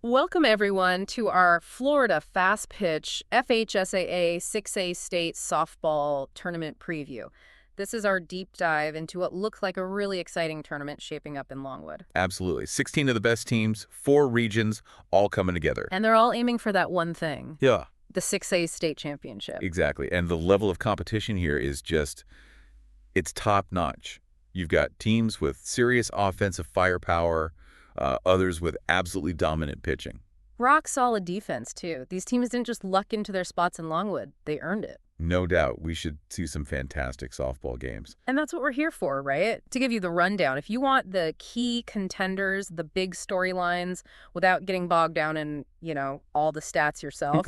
Welcome, everyone, to our Florida Fastpitch FHSAA 6A State Softball Tournament preview. This is our deep dive into what looks like a really exciting tournament shaping up in Longwood. Absolutely. 16 of the best teams, 4 regions, all coming together. And they're all aiming for that one thing. Yeah. The 6A State Championship. Exactly. And the level of competition here is just, it's top-notch. You've got teams with serious offensive firepower, others with absolutely dominant pitching. Rock solid defense, too. These teams didn't just luck into their spots in Longwood. They earned it. No doubt. We should see some fantastic softball games. And that's what we're here for, right? To give you the rundown. If you want the key contenders, the big storylines, without getting bogged down in, all the stats yourself,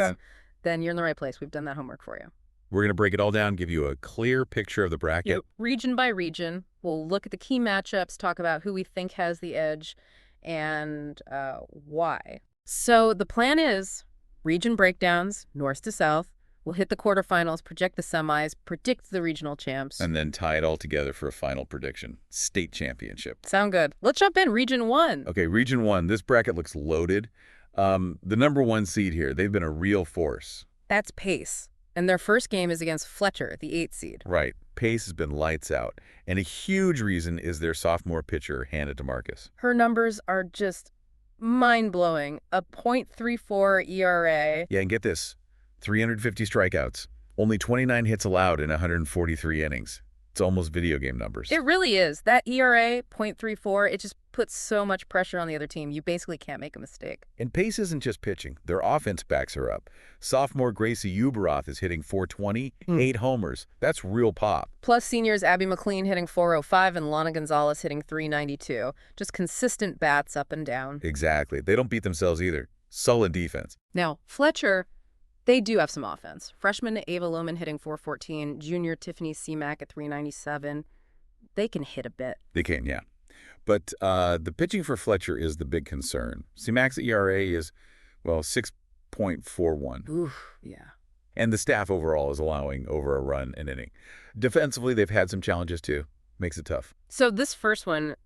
then you're in the right place. We've done that homework for you. We're going to break it all down, give you a clear picture of the bracket. Yep. Region by region. We'll look at the key matchups, talk about who we think has the edge, and why. So the plan is region breakdowns, north to south. We'll hit the quarterfinals, project the semis, predict the regional champs. And then tie it all together for a final prediction. State championship. Sound good. Let's jump in. Region 1. Okay, Region 1. This bracket looks loaded. The number 1 seed here, they've been a real force. That's Pace. And their first game is against Fletcher, the 8th seed. Right. Pace has been lights out. And a huge reason is their sophomore pitcher, Hannah DeMarcus. Her numbers are just mind-blowing. A .34 ERA. Yeah, and get this. 350 strikeouts. Only 29 hits allowed in 143 innings. It's almost video game numbers. It really is. That ERA, .34, it just puts so much pressure on the other team. You basically can't make a mistake. And Pace isn't just pitching. Their offense backs her up. Sophomore Gracie Uberoth is hitting .420, 8 homers. That's real pop. Plus seniors Abby McLean hitting .405 and Lana Gonzalez hitting .392. Just consistent bats up and down. Exactly. They don't beat themselves either. Solid defense. Now, Fletcher, they do have some offense. Freshman Ava Lohman hitting .414, junior Tiffany Seamack at .397. They can hit a bit. They can, yeah. But the pitching for Fletcher is the big concern. Seamack's ERA is, 6.41. Oof, yeah. And the staff overall is allowing over a run an inning. Defensively, they've had some challenges too. Makes it tough. So this first one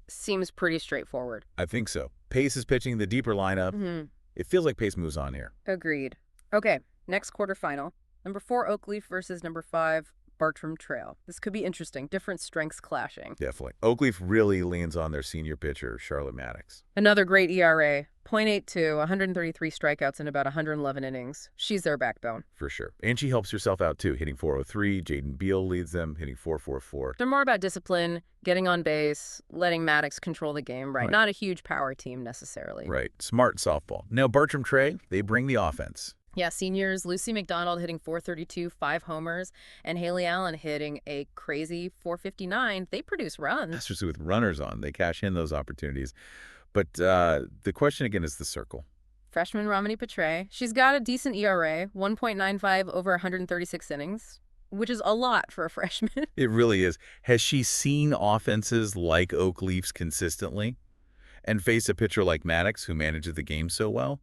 seems pretty straightforward. I think so. Pace is pitching the deeper lineup. It feels like Pace moves on here. Agreed. Okay, next quarterfinal. Number 4, Oakleaf versus number 5, Bartram Trail. This could be interesting. Different strengths clashing. Definitely. Oakleaf really leans on their senior pitcher, Charlotte Maddox. Another great ERA, .82, 133 strikeouts in about 111 innings. She's their backbone. For sure. And she helps herself out, too, hitting .403. Jaden Beal leads them, hitting .444. They're more about discipline, getting on base, letting Maddox control the game, right? Not a huge power team, necessarily. Right. Smart softball. Now, Bartram Trail, they bring the offense. Yeah, seniors, Lucy McDonald hitting .432, 5 homers, and Haley Allen hitting a crazy .459. They produce runs. Especially with runners on. They cash in those opportunities. But the question again is the circle. Freshman Romany Petre. She's got a decent ERA, 1.95 over 136 innings, which is a lot for a freshman. It really is. Has she seen offenses like Oakleaf's consistently and face a pitcher like Maddox who manages the game so well?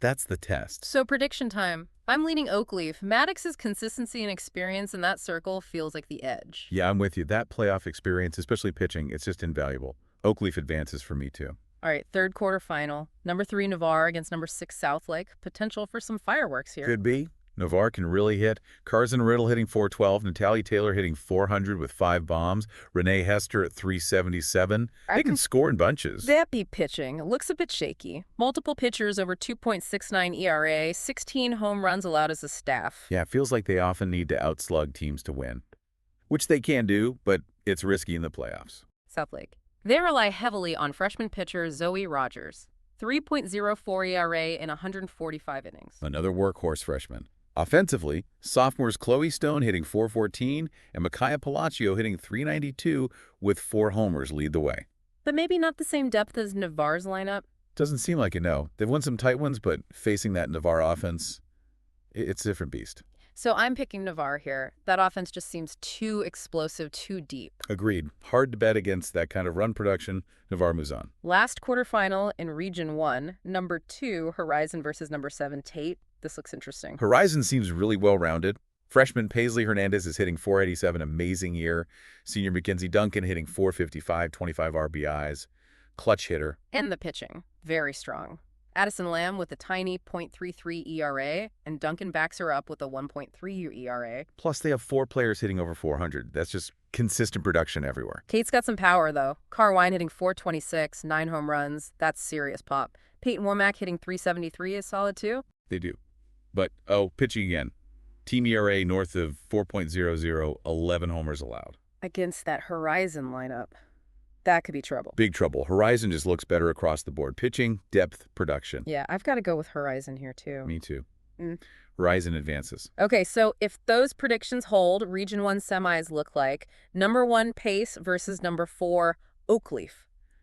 That's the test. So prediction time. I'm leaning Oakleaf. Maddox's consistency and experience in that circle feels like the edge. Yeah, I'm with you. That playoff experience, especially pitching, it's just invaluable. Oakleaf advances for me, too. All right, third quarterfinal. Number 3, Navarre against number 6, Southlake. Potential for some fireworks here. Could be. Navarre can really hit. Carson Riddle hitting .412. Natalie Taylor hitting .400 with 5 bombs. Renee Hester at .377. They can score in bunches. That be pitching. It looks a bit shaky. Multiple pitchers over 2.69 ERA, 16 home runs allowed as a staff. Yeah, it feels like they often need to outslug teams to win, which they can do, but it's risky in the playoffs. Southlake. They rely heavily on freshman pitcher Zoe Rogers. 3.04 ERA in 145 innings. Another workhorse freshman. Offensively, sophomores Chloe Stone hitting .414 and Micaiah Palacio hitting .392 with 4 homers lead the way. But maybe not the same depth as Navarre's lineup. Doesn't seem like it, no. They've won some tight ones, but facing that Navarre offense, it's a different beast. So I'm picking Navarre here. That offense just seems too explosive, too deep. Agreed. Hard to bet against that kind of run production. Navarre moves on. Last quarterfinal in Region 1, number 2, Horizon versus number 7, Tate. This looks interesting. Horizon seems really well-rounded. Freshman Paisley Hernandez is hitting .487, amazing year. Senior Mackenzie Duncan hitting .455, 25 RBIs. Clutch hitter. And the pitching, very strong. Addison Lamb with a tiny .33 ERA, and Duncan backs her up with a 1.3 ERA. Plus, they have 4 players hitting over 400. That's just consistent production everywhere. Tate's got some power, though. Carwine hitting .426, 9 home runs. That's serious pop. Peyton Womack hitting .373 is solid, too. They do. But, pitching again. Team ERA north of 4.00, 11 homers allowed. Against that Horizon lineup. That could be trouble. Big trouble. Horizon just looks better across the board. Pitching, depth, production. Yeah, I've got to go with Horizon here, too. Me too. Mm. Horizon advances. Okay, so if those predictions hold, Region 1 semis look like number 1 Pace versus number 4 Oakleaf.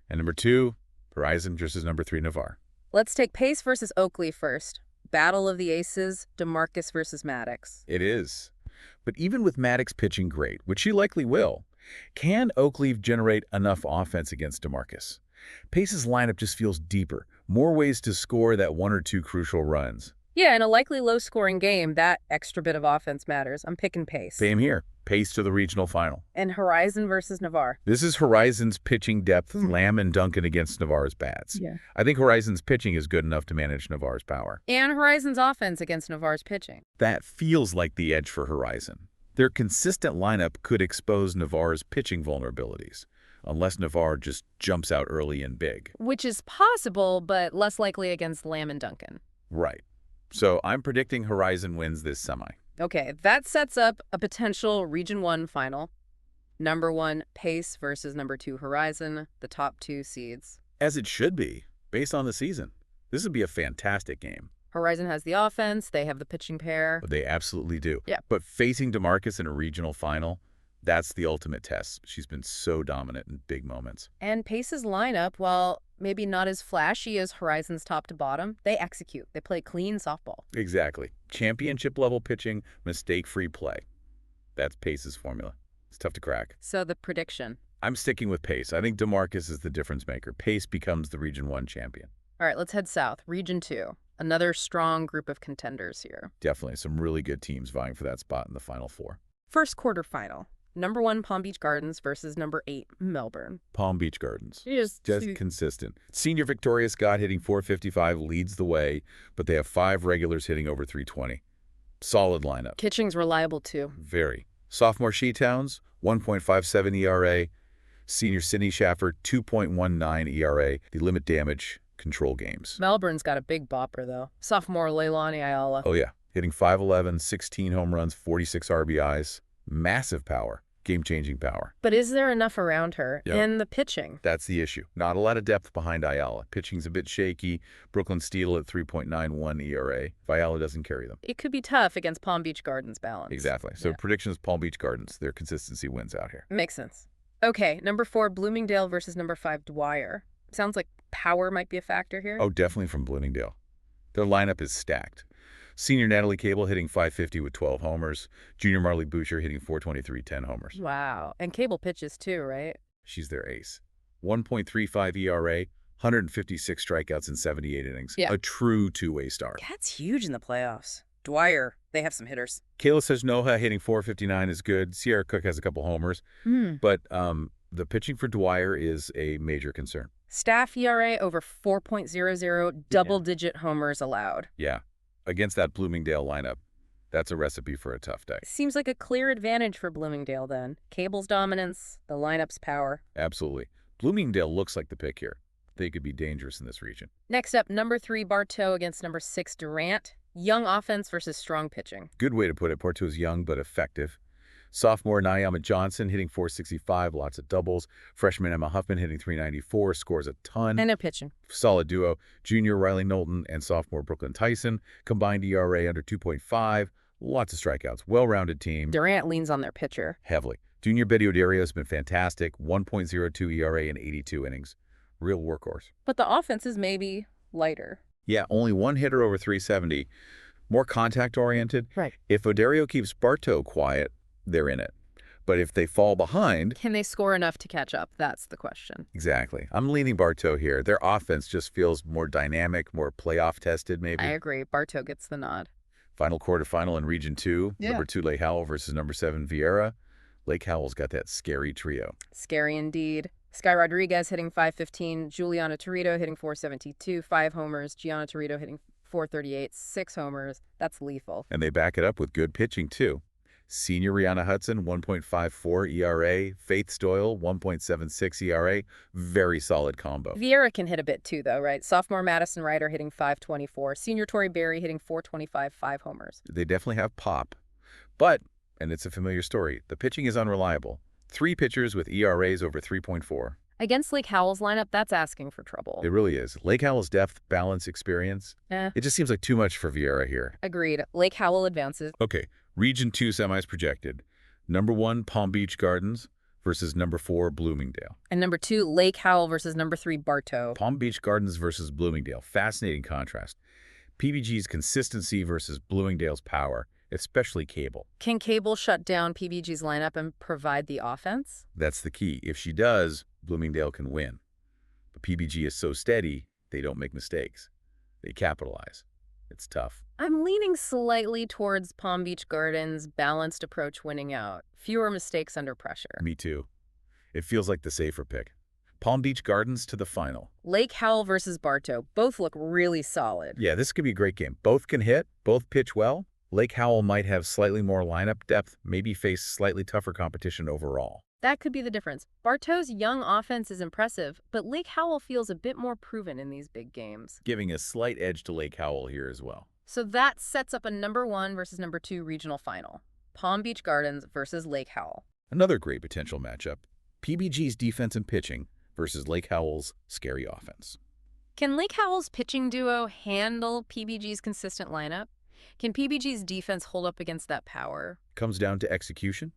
And number 2, Horizon versus number 3 Navarre. Let's take Pace versus Oakleaf first. Battle of the Aces, DeMarcus versus Maddox. It is. But even with Maddox pitching great, which she likely will, can Oakleaf generate enough offense against DeMarcus? Pace's lineup just feels deeper, more ways to score that 1 or 2 crucial runs. Yeah, in a likely low-scoring game, that extra bit of offense matters. I'm picking Pace. Same here. Pace to the regional final. And Horizon versus Navarre. This is Horizon's pitching depth, Lamb and Duncan against Navarre's bats. Yeah. I think Horizon's pitching is good enough to manage Navarre's power. And Horizon's offense against Navarre's pitching. That feels like the edge for Horizon. Their consistent lineup could expose Navarre's pitching vulnerabilities, unless Navarre just jumps out early and big. Which is possible, but less likely against Lamb and Duncan. Right. So I'm predicting Horizon wins this semi. Okay, that sets up a potential Region 1 final. Number 1 Pace versus number 2 Horizon, the top 2 seeds. As it should be, based on the season. This would be a fantastic game. Horizon has the offense, they have the pitching pair. They absolutely do. Yeah. But facing DeMarcus in a regional final, that's the ultimate test. She's been so dominant in big moments. And Pace's lineup, while maybe not as flashy as Horizon's top to bottom, they execute. They play clean softball. Exactly. Championship-level pitching, mistake-free play. That's Pace's formula. It's tough to crack. So the prediction. I'm sticking with Pace. I think DeMarcus is the difference maker. Pace becomes the Region 1 champion. All right, let's head south. Region 2. Another strong group of contenders here. Definitely some really good teams vying for that spot in the Final Four. First quarterfinal. Number 1 Palm Beach Gardens versus number 8 Melbourne. Palm Beach Gardens. Just Consistent. Senior Victoria Scott hitting .455 leads the way, but they have 5 regulars hitting over .320. Solid lineup. Pitching's reliable, too. Very. Sophomore She-Towns, 1.57 ERA. Senior Sydney Schaffer, 2.19 ERA. They limit damage, control games. Melbourne's got a big bopper, though. Sophomore Leilani Ayala. Oh, yeah. Hitting .511, 16 home runs, 46 RBIs. Massive power. Game-changing power. But is there enough around her? Yep. And the pitching? That's the issue. Not a lot of depth behind Ayala. Pitching's a bit shaky. Brooklyn Steel at 3.91 ERA. If Ayala doesn't carry them. It could be tough against Palm Beach Gardens' balance. Exactly. So Yeah. predictions, Palm Beach Gardens. Their consistency wins out here. Makes sense. Okay, number 4 Bloomingdale versus number 5 Dwyer. Sounds like power might be a factor here. Oh, definitely from Bloomingdale. Their lineup is stacked. Senior Natalie Cable hitting .550 with 12 homers. Junior Marley Boucher hitting .423, 10 homers. Wow. And Cable pitches too, right? She's their ace. 1.35 ERA, 156 strikeouts in 78 innings. Yeah. A true two-way star. That's huge in the playoffs. Dwyer, they have some hitters. Kayla Sejnoha hitting .459 is good. Sierra Cook has a couple homers. But the pitching for Dwyer is a major concern. Staff ERA over 4.00, double-digit homers allowed. Yeah. Against that Bloomingdale lineup, that's a recipe for a tough day. Seems like a clear advantage for Bloomingdale then. Cable's dominance, the lineup's power. Absolutely. Bloomingdale looks like the pick here. They could be dangerous in this region. Next up, number 3 Bartow against number 6 Durant. Young offense versus strong pitching. Good way to put it. Bartow's young but effective. Sophomore Nyama Johnson hitting .465, lots of doubles. Freshman Emma Huffman hitting .394, scores a ton. And no pitching. Solid duo. Junior Riley Knowlton and sophomore Brooklyn Tyson. Combined ERA under 2.5. Lots of strikeouts. Well-rounded team. Durant leans on their pitcher. Heavily. Junior Betty Odario has been fantastic. 1.02 ERA in 82 innings. Real workhorse. But the offense is maybe lighter. Yeah, only one hitter over .370. More contact-oriented. Right. If Odario keeps Bartow quiet, they're in it. But if they fall behind... Can they score enough to catch up? That's the question. Exactly. I'm leaning Bartow here. Their offense just feels more dynamic, more playoff-tested, maybe. I agree. Bartow gets the nod. Final quarterfinal in Region 2. Yeah. Number 2, Lake Howell versus number 7, Viera. Lake Howell's got that scary trio. Scary indeed. Sky Rodriguez hitting 515, Juliana Torito hitting 472, 5 homers, Gianna Torito hitting 438, 6 homers. That's lethal. And they back it up with good pitching, too. Senior Rihanna Hudson, 1.54 ERA. Faith Stoyle, 1.76 ERA. Very solid combo. Viera can hit a bit too, though, right? Sophomore Madison Ryder hitting 524. Senior Tori Berry hitting 425, 5 homers. They definitely have pop. But, and it's a familiar story, the pitching is unreliable. 3 pitchers with ERAs over 3.4. Against Lake Howell's lineup, that's asking for trouble. It really is. Lake Howell's depth, balance, experience. Eh. It just seems like too much for Viera here. Agreed. Lake Howell advances. Okay, Region 2 semis projected. Number 1, Palm Beach Gardens versus number 4, Bloomingdale. And number 2, Lake Howell versus number 3, Bartow. Palm Beach Gardens versus Bloomingdale. Fascinating contrast. PBG's consistency versus Bloomingdale's power, especially Cable. Can Cable shut down PBG's lineup and provide the offense? That's the key. If she does, Bloomingdale can win. But PBG is so steady, they don't make mistakes. They capitalize. It's tough. I'm leaning slightly towards Palm Beach Gardens' balanced approach winning out. Fewer mistakes under pressure. Me too. It feels like the safer pick. Palm Beach Gardens to the final. Lake Howell versus Bartow. Both look really solid. Yeah, this could be a great game. Both can hit, both pitch well. Lake Howell might have slightly more lineup depth, maybe face slightly tougher competition overall. That could be the difference. Bartow's young offense is impressive, but Lake Howell feels a bit more proven in these big games. Giving a slight edge to Lake Howell here as well. So that sets up a number 1 versus number 2 regional final. Palm Beach Gardens versus Lake Howell. Another great potential matchup. PBG's defense and pitching versus Lake Howell's scary offense. Can Lake Howell's pitching duo handle PBG's consistent lineup? Can PBG's defense hold up against that power? Comes down to execution,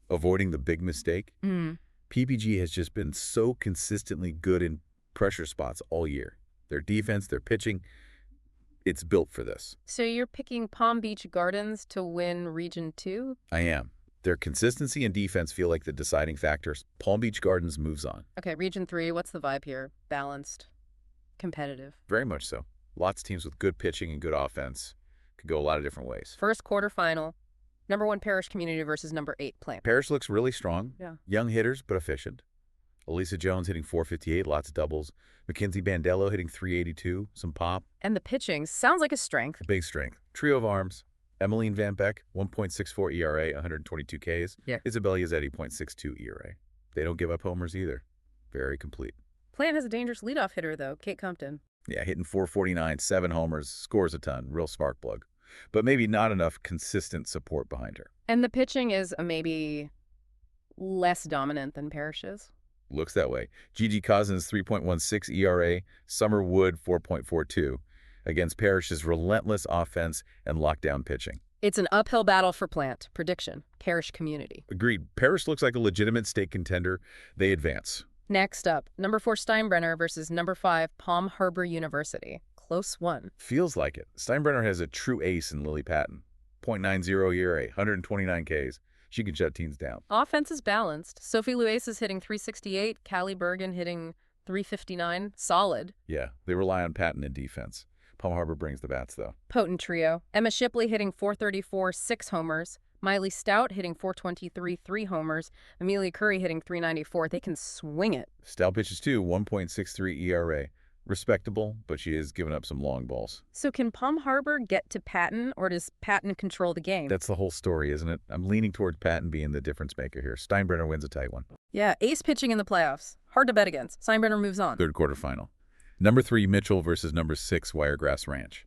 avoiding the big mistake. PBG has just been so consistently good in pressure spots all year. Their defense, their pitching, it's built for this. So you're picking Palm Beach Gardens to win Region 2? I am. Their consistency and defense feel like the deciding factors. Palm Beach Gardens moves on. Okay, Region 3, what's the vibe here? Balanced, competitive. Very much so. Lots of teams with good pitching and good offense. Could go a lot of different ways. First quarterfinal, number 1 Parrish Community versus number 8 Plant. Parrish looks really strong. Yeah. Young hitters, but efficient. Elisa Jones hitting 458, lots of doubles. Mackenzie Bandello hitting 382, some pop. And the pitching sounds like a strength. Big strength. Trio of arms. Emmeline Van Beck, 1.64 ERA, 122 Ks. Yeah. Isabella Yazzetti, 0.62 ERA. They don't give up homers either. Very complete. Plant has a dangerous leadoff hitter, though, Kate Compton. Yeah, hitting 449, 7 homers, scores a ton, real spark plug. But maybe not enough consistent support behind her. And the pitching is maybe less dominant than Parrish's. Looks that way. Gigi Cousins, 3.16 ERA, Summer Wood, 4.42, against Parrish's relentless offense and lockdown pitching. It's an uphill battle for Plant. Prediction, Parrish Community. Agreed. Parrish looks like a legitimate state contender. They advance. Next up, number 4 Steinbrenner versus number 5 Palm Harbor University. Close one. Feels like it. Steinbrenner has a true ace in Lily Patton. 0.90 ERA, 129 Ks. She can shut teams down. Offense is balanced. Sophie Luis is hitting 368, Callie Bergen hitting 359. Solid. Yeah, they rely on Patton in defense. Palm Harbor brings the bats, though. Potent trio. Emma Shipley hitting 434, 6 homers. Miley Stout hitting 423, 3 homers. Amelia Curry hitting 394. They can swing it. Stout pitches too, 1.63 ERA. Respectable, but she has given up some long balls. So can Palm Harbor get to Patton, or does Patton control the game? That's the whole story, isn't it? I'm leaning towards Patton being the difference maker here. Steinbrenner wins a tight one. Yeah, ace pitching in the playoffs. Hard to bet against. Steinbrenner moves on. Third quarterfinal. Number 3 Mitchell versus number 6 Wiregrass Ranch.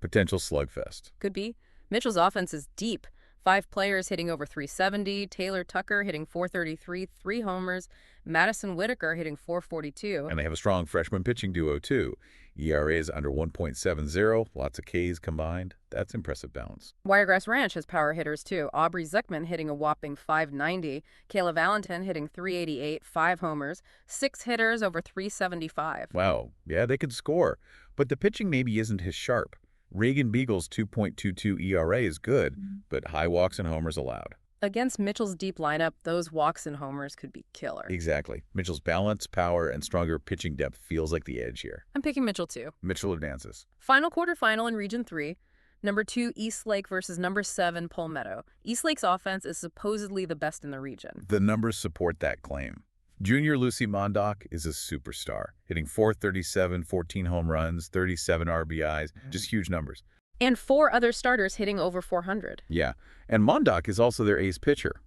Potential slugfest. Could be. Mitchell's offense is deep. 5 players hitting over 370. Taylor Tucker hitting 433, 3 homers. Madison Whitaker hitting 442. And they have a strong freshman pitching duo, too. ERA is under 1.70, lots of Ks combined. That's impressive balance. Wiregrass Ranch has power hitters, too. Aubrey Zuckman hitting a whopping 590. Kayla Valentin hitting 388, 5 homers. 6 hitters over 375. Wow, yeah, they could score. But the pitching maybe isn't as sharp. Reagan Beagle's 2.22 ERA is good, but high walks and homers allowed. Against Mitchell's deep lineup, those walks and homers could be killer. Exactly. Mitchell's balance, power, and stronger pitching depth feels like the edge here. I'm picking Mitchell, too. Mitchell advances. Final quarterfinal in Region 3. Number 2, Eastlake versus number 7, Palmetto. Eastlake's offense is supposedly the best in the region. The numbers support that claim. Junior Lucy Monarch is a superstar, hitting .437, 14 home runs, 37 RBIs, just huge numbers. And 4 other starters hitting over 400. Yeah, and Monarch is also their ace pitcher.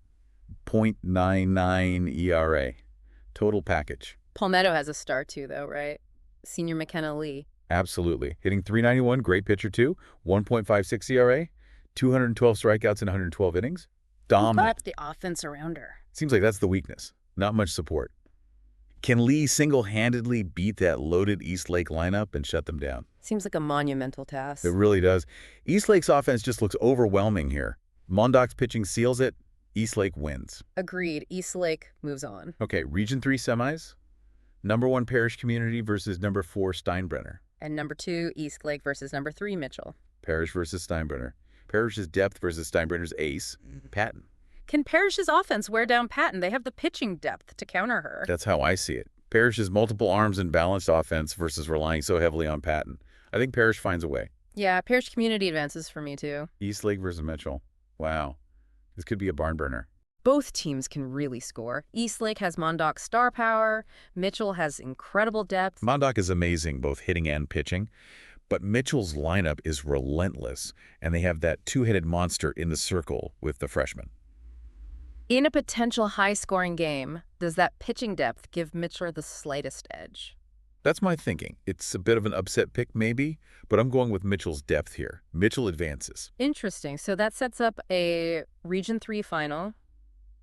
.99 ERA. Total package. Palmetto has a star too, though, right? Senior McKenna Lee. Absolutely. Hitting .391, great pitcher too. 1.56 ERA, 212 strikeouts in 112 innings. Dominant. The offense around her. Seems like that's the weakness. Not much support. Can Lee single-handedly beat that loaded Eastlake lineup and shut them down? Seems like a monumental task. It really does. Eastlake's offense just looks overwhelming here. Monarch's pitching seals it. Eastlake wins. Agreed. Eastlake moves on. Okay, Region 3 semis. Number 1 Parrish Community versus number 4 Steinbrenner. And number 2, Eastlake versus number 3, Mitchell. Parrish versus Steinbrenner. Parrish's depth versus Steinbrenner's ace, Patton. Can Parrish's offense wear down Patton? They have the pitching depth to counter her. That's how I see it. Parrish's multiple arms and balanced offense versus relying so heavily on Patton. I think Parrish finds a way. Yeah, Parrish Community advances for me, too. Eastlake versus Mitchell. Wow. This could be a barn burner. Both teams can really score. Eastlake has Monarch's star power. Mitchell has incredible depth. Monarch is amazing, both hitting and pitching. But Mitchell's lineup is relentless, and they have that two-headed monster in the circle with the freshman. In a potential high-scoring game, does that pitching depth give Mitchell the slightest edge? That's my thinking. It's a bit of an upset pick, maybe, but I'm going with Mitchell's depth here. Mitchell advances. Interesting. So that sets up a Region 3 final.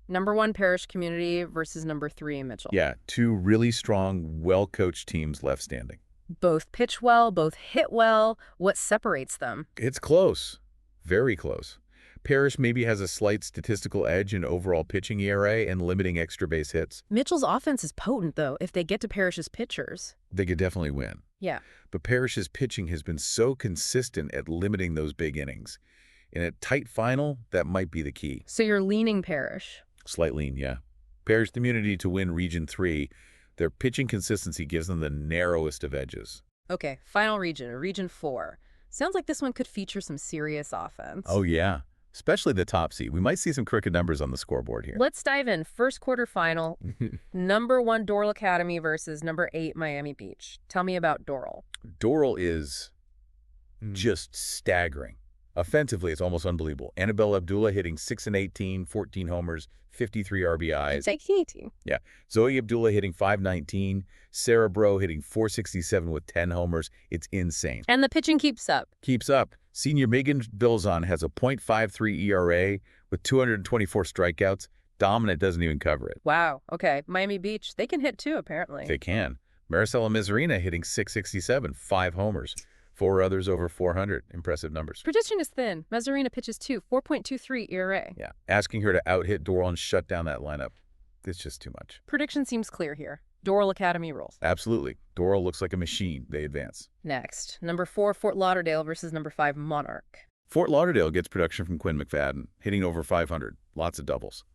Number 1 Parrish Community versus number 3 Mitchell. Yeah, 2 really strong, well-coached teams left standing. Both pitch well, both hit well. What separates them? It's close. Very close. Parrish maybe has a slight statistical edge in overall pitching ERA and limiting extra base hits. Mitchell's offense is potent, though, if they get to Parrish's pitchers. They could definitely win. Yeah. But Parrish's pitching has been so consistent at limiting those big innings. In a tight final, that might be the key. So you're leaning Parrish. Slight lean, yeah. Parrish Community to win Region 3. Their pitching consistency gives them the narrowest of edges. Okay, final region, Region 4. Sounds like this one could feature some serious offense. Oh, yeah. Especially the top seed. We might see some crooked numbers on the scoreboard here. Let's dive in. First quarterfinal, number 1 Doral Academy versus number 8 Miami Beach. Tell me about Doral. Doral is just staggering. Offensively, it's almost unbelievable. Annabelle Abdullah hitting 6 and 18, 14 homers, 53 RBIs. 18. Yeah. Zoe Abdullah hitting 519, Sarah Bro hitting 467 with 10 homers. It's insane. And the pitching keeps up. Keeps up. Senior Megan Bilzon has a .53 ERA with 224 strikeouts. Dominant doesn't even cover it. Wow. Okay. Miami Beach, they can hit too, apparently. They can. Maricela Mizarina hitting 667, 5 homers. 4 others over 400. Impressive numbers. Prediction is thin. Mazzarina pitches 2, 4.23 ERA. Yeah. Asking her to out-hit Doral and shut down that lineup, it's just too much. Prediction seems clear here. Doral Academy rules. Absolutely. Doral looks like a machine. They advance. Next, number 4 Fort Lauderdale versus number 5 Monarch. Fort Lauderdale gets production from Quinn McFadden, hitting over 500. Lots of doubles.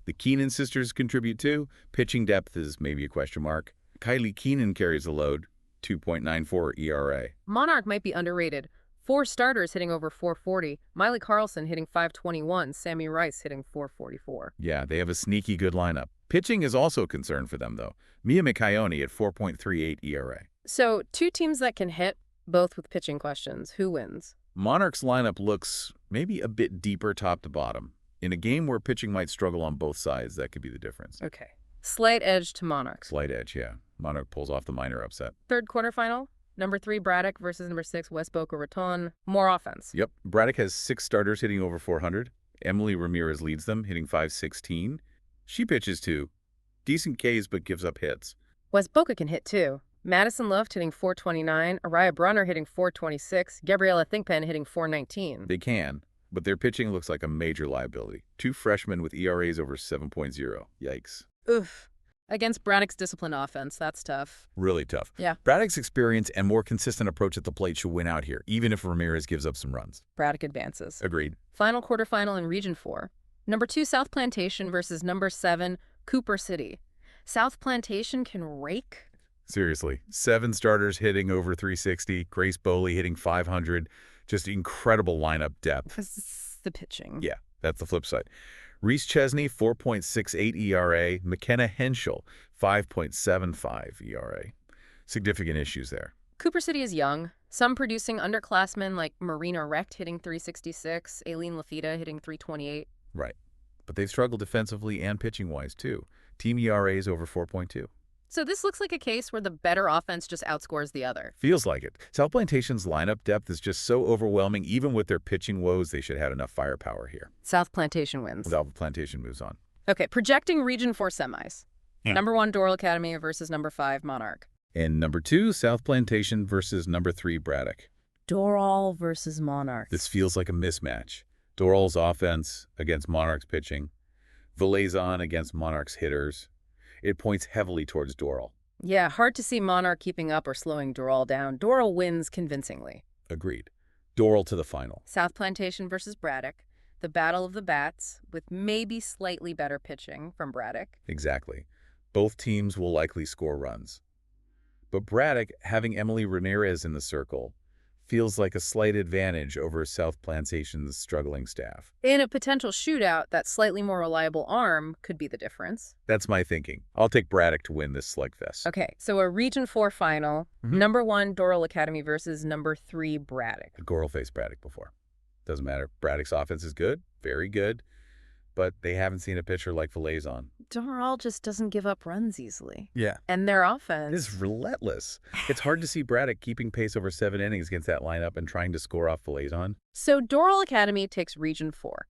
The Keenan sisters contribute too. Pitching depth is maybe a question mark. Kylie Keenan carries the load. 2.94 ERA. Monarch might be underrated. 4 starters hitting over 440. Miley Carlson hitting 521. Sammy Rice hitting 444. Yeah, they have a sneaky good lineup. Pitching is also a concern for them, though. Mia McIone at 4.38 ERA. So 2 teams that can hit, both with pitching questions. Who wins? Monarch's lineup looks maybe a bit deeper top to bottom. In a game where pitching might struggle on both sides, that could be the difference. Okay. Slight edge to Monarch. Slight edge, yeah. Monarch pulls off the minor upset. Third quarterfinal, number 3 Braddock versus number 6 West Boca Raton. More offense. Yep. Braddock has 6 starters hitting over 400. Emily Ramirez leads them, hitting 516. She pitches too. Decent Ks, but gives up hits. West Boca can hit too. Madison Luft hitting 429. Araya Brunner hitting 426. Gabriella Thinkpen hitting 419. They can, but their pitching looks like a major liability. 2 freshmen with ERAs over 7.0. Yikes. Oof. Against Braddock's disciplined offense, that's tough. Really tough. Yeah. Braddock's experience and more consistent approach at the plate should win out here, even if Ramirez gives up some runs. Braddock advances. Agreed. Final quarterfinal in Region 4. Number 2 South Plantation versus number 7 Cooper City. South Plantation can rake. Seriously. 7 starters hitting over 360. Grace Bowley hitting 500. Just incredible lineup depth. This is the pitching. Yeah, that's the flip side. Reese Chesney, 4.68 ERA. McKenna Henschel, 5.75 ERA. Significant issues there. Cooper City is young. Some producing underclassmen like Marina Recht hitting 366, Aileen Lafita hitting 328. Right. But they've struggled defensively and pitching-wise, too. Team ERA is over 4.2. So this looks like a case where the better offense just outscores the other. Feels like it. South Plantation's lineup depth is just so overwhelming. Even with their pitching woes, they should have enough firepower here. South Plantation wins. South Plantation moves on. Okay, projecting Region 4 semis. Yeah. Number 1, Doral Academy versus number 5, Monarch. And number 2, South Plantation versus number 3, Braddock. Doral versus Monarch. This feels like a mismatch. Doral's offense against Monarch's pitching. Vilazon against Monarch's hitters. It points heavily towards Doral. Yeah, hard to see Monarch keeping up or slowing Doral down. Doral wins convincingly. Agreed. Doral to the final. South Plantation versus Braddock. The battle of the bats, with maybe slightly better pitching from Braddock. Exactly. Both teams will likely score runs. But Braddock, having Emily Ramirez in the circle, feels like a slight advantage over South Plantation's struggling staff. In a potential shootout, that slightly more reliable arm could be the difference. That's my thinking. I'll take Braddock to win this slugfest. Okay, so a Region 4 final. Number 1, Doral Academy versus number 3, Braddock. Doral faced Braddock before. Doesn't matter. Braddock's offense is good, very good, but they haven't seen a pitcher like Vilazon. Doral just doesn't give up runs easily. Yeah. And their offense is relentless. It's hard to see Braddock keeping pace over 7 innings against that lineup and trying to score off Vilazon. So Doral Academy takes Region 4.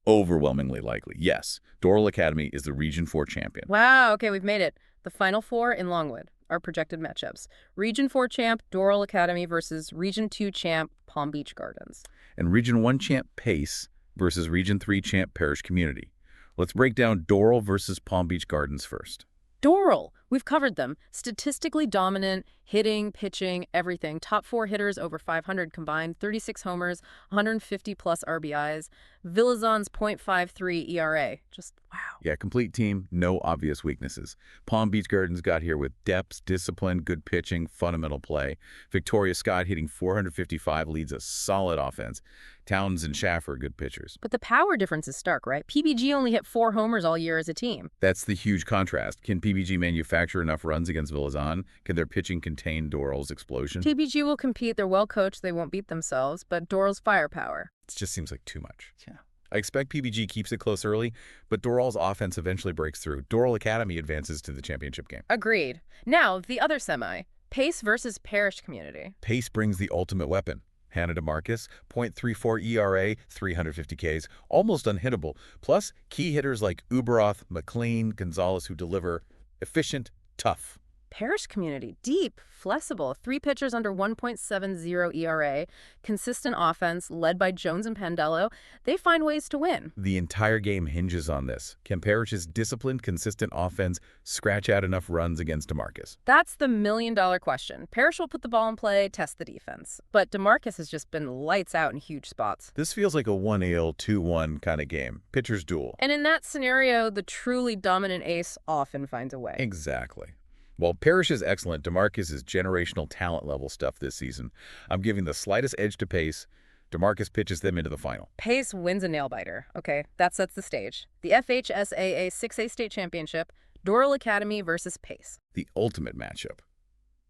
Overwhelmingly likely, yes. Doral Academy is the Region 4 champion. Wow, okay, we've made it. The Final 4 in Longwood, our projected matchups. Region 4 champ, Doral Academy versus Region 2 champ, Palm Beach Gardens. And Region 1 champ, Pace, versus Region 3 champ, Parrish Community. Let's break down Doral versus Palm Beach Gardens first. Doral, we've covered them. Statistically dominant, hitting, pitching, everything. Top 4 hitters over 500 combined, 36 homers, 150-plus RBIs. Vilazon's .53 ERA. Just wow. Yeah, complete team, no obvious weaknesses. Palm Beach Gardens got here with depth, discipline, good pitching, fundamental play. Victoria Scott hitting 455 leads a solid offense. Towns and Schaffer are good pitchers. But the power difference is stark, right? PBG only hit 4 homers all year as a team. That's the huge contrast. Can PBG manufacture enough runs against Vilazon? Can their pitching contain Doral's explosion? PBG will compete. They're well coached. They won't beat themselves. But Doral's firepower. It just seems like too much. Yeah. I expect PBG keeps it close early, but Doral's offense eventually breaks through. Doral Academy advances to the championship game. Agreed. Now, the other semi. Pace versus Parrish Community. Pace brings the ultimate weapon. Hannah DeMarcus, .34 ERA, 350 Ks, almost unhittable. Plus, key hitters like Uberoth, McLean, Gonzalez who deliver efficient, tough. Parrish Community, deep, flexible, 3 pitchers under 1.70 ERA, consistent offense led by Jones and Pandello. They find ways to win. The entire game hinges on this. Can Parrish's disciplined, consistent offense scratch out enough runs against DeMarcus? That's the million-dollar question. Parrish will put the ball in play, test the defense. But DeMarcus has just been lights out in huge spots. This feels like a 1-AL, 2-1 kind of game. Pitcher's duel. And in that scenario, the truly dominant ace often finds a way. Exactly. While Parrish is excellent, DeMarcus is generational talent level stuff this season. I'm giving the slightest edge to Pace. DeMarcus pitches them into the final. Pace wins a nail-biter. Okay, that sets the stage. The FHSAA 6A state championship, Doral Academy versus Pace. The ultimate matchup.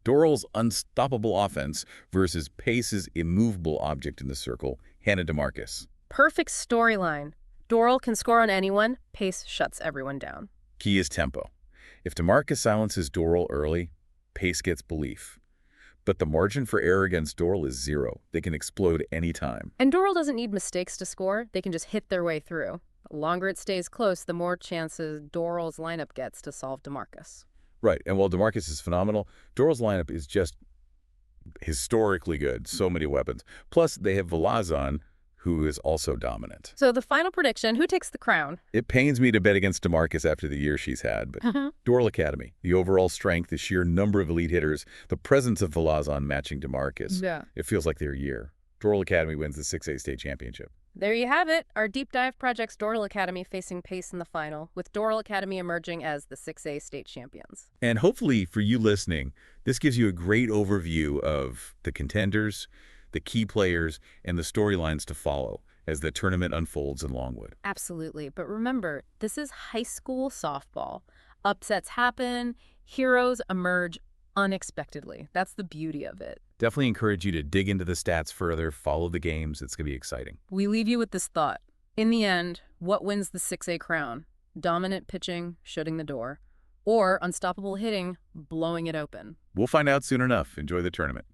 Doral's unstoppable offense versus Pace's immovable object in the circle, Hannah DeMarcus. Perfect storyline. Doral can score on anyone. Pace shuts everyone down. Key is tempo. If DeMarcus silences Doral early, Pace gets belief. But the margin for error against Doral is 0. They can explode anytime. And Doral doesn't need mistakes to score. They can just hit their way through. The longer it stays close, the more chances Doral's lineup gets to solve DeMarcus. Right, and while DeMarcus is phenomenal, Doral's lineup is just historically good. So many weapons. Plus, they have Vilazon, who is also dominant. So the final prediction, who takes the crown? It pains me to bet against DeMarcus after the year she's had, but Doral Academy, the overall strength, the sheer number of elite hitters, the presence of Vilazon matching DeMarcus. Yeah. It feels like their year. Doral Academy wins the 6A state championship. There you have it. Our deep dive project's Doral Academy facing Pace in the final, with Doral Academy emerging as the 6A state champions. And hopefully for you listening, this gives you a great overview of the contenders, the key players, and the storylines to follow. as the tournament unfolds in Longwood. Absolutely. But remember, this is high school softball. Upsets happen, heroes emerge unexpectedly. That's the beauty of it. Definitely encourage you to dig into the stats further, follow the games. It's going to be exciting. We leave you with this thought. In the end, what wins the 6A crown? Dominant pitching, shutting the door, or unstoppable hitting, blowing it open? We'll find out soon enough. Enjoy the tournament.